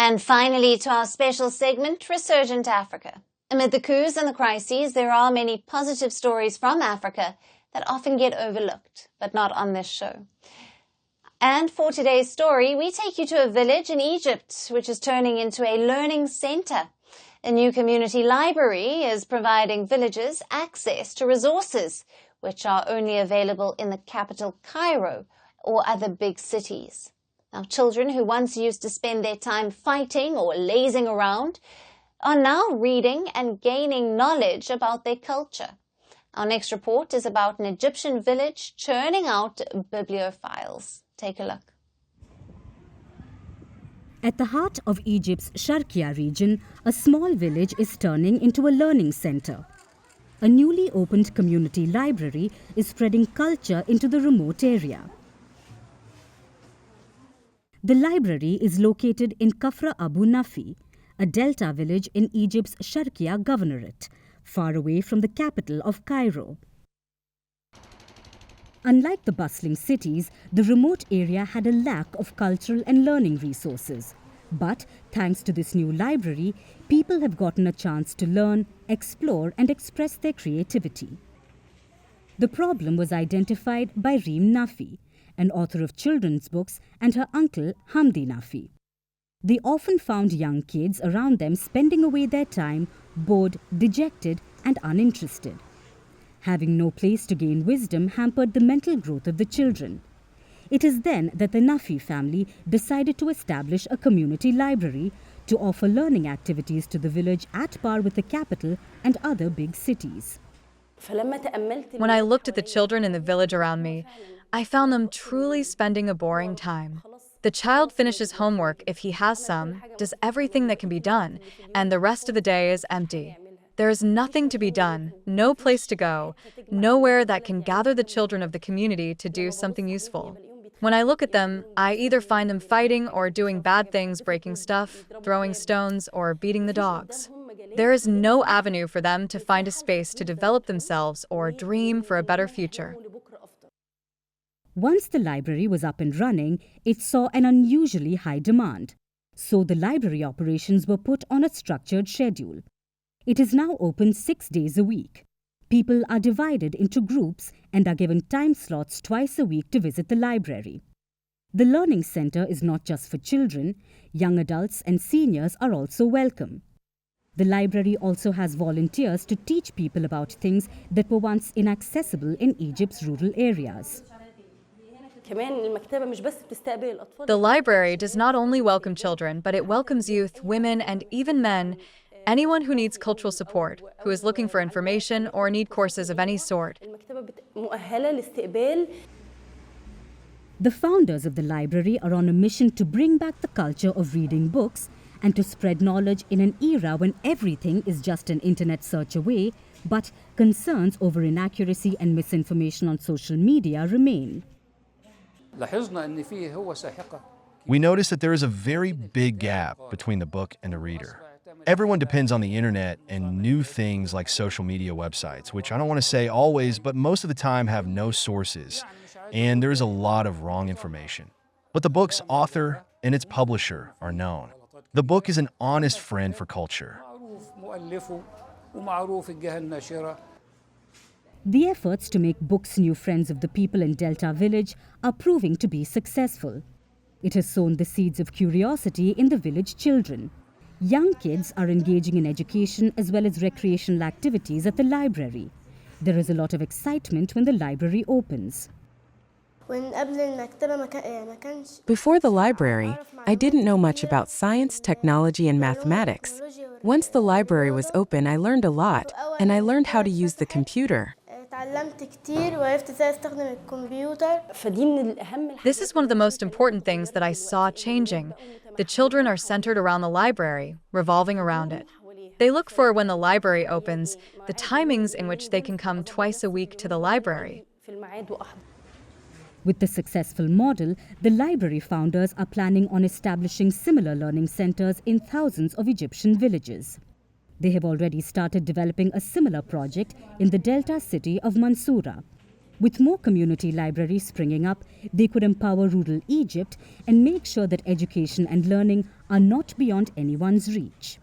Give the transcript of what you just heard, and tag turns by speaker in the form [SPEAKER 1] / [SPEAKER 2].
[SPEAKER 1] And finally, to our special segment, Resurgent Africa. Amid the coups and the crises, there are many positive stories from Africa that often get overlooked, but not on this show. And for today's story, we take you to a village in Egypt, which is turning into a learning center. A new community library is providing villagers access to resources, which are only available in the capital, Cairo, or other big cities. Now, children who once used to spend their time fighting or lazing around are now reading and gaining knowledge about their culture. Our next report is about an Egyptian village churning out bibliophiles. Take a look.
[SPEAKER 2] At the heart of Egypt's Sharqia region, a small village is turning into a learning center. A newly opened community library is spreading culture into the remote area. The library is located in Kafr Abu Nafie, a delta village in Egypt's Sharqia governorate, far away from the capital of Cairo. Unlike the bustling cities, the remote area had a lack of cultural and learning resources. But thanks to this new library, people have gotten a chance to learn, explore and express their creativity. The problem was identified by Nafie, an author of children's books, and her uncle Hamdi Nafie. They often found young kids around them spending away their time, bored, dejected and uninterested. Having no place to gain wisdom hampered the mental growth of the children. It is then that the Nafie family decided to establish a community library to offer learning activities to the village at par with the capital and other big cities.
[SPEAKER 3] When I looked at the children in the village around me, I found them truly spending a boring time. The child finishes homework if he has some, does everything that can be done, and the rest of the day is empty. There is nothing to be done, no place to go, nowhere that can gather the children of the community to do something useful. When I look at them, I either find them fighting or doing bad things, breaking stuff, throwing stones, or beating the dogs. There is no avenue for them to find a space to develop themselves or dream for a better future.
[SPEAKER 2] Once the library was up and running, it saw an unusually high demand. So the library operations were put on a structured schedule. It is now open 6 days a week. People are divided into groups and are given time slots twice a week to visit the library. The learning center is not just for children. Young adults and seniors are also welcome. The library also has volunteers to teach people about things that were once inaccessible in Egypt's rural areas.
[SPEAKER 3] The library does not only welcome children, but it welcomes youth, women, and even men, anyone who needs cultural support, who is looking for information or need courses of any sort.
[SPEAKER 2] The founders of the library are on a mission to bring back the culture of reading books and to spread knowledge in an era when everything is just an internet search away, but concerns over inaccuracy and misinformation on social media remain.
[SPEAKER 4] We notice that there is a very big gap between the book and the reader. Everyone depends on the internet and new things like social media websites, which I don't want to say always, but most of the time have no sources, and there is a lot of wrong information. But the book's author and its publisher are known. The book is an honest friend for culture.
[SPEAKER 2] The efforts to make books new friends of the people in Delta Village are proving to be successful. It has sown the seeds of curiosity in the village children. Young kids are engaging in education as well as recreational activities at the library. There is a lot of excitement when the library opens.
[SPEAKER 5] Before the library, I didn't know much about science, technology, and mathematics. Once the library was open, I learned a lot, and I learned how to use the computer.
[SPEAKER 3] This is one of the most important things that I saw changing. The children are centered around the library, revolving around it. They look for, when the library opens, the timings in which they can come twice a week to the library.
[SPEAKER 2] With the successful model, the library founders are planning on establishing similar learning centers in thousands of Egyptian villages. They have already started developing a similar project in the Delta city of Mansoura. With more community libraries springing up, they could empower rural Egypt and make sure that education and learning are not beyond anyone's reach.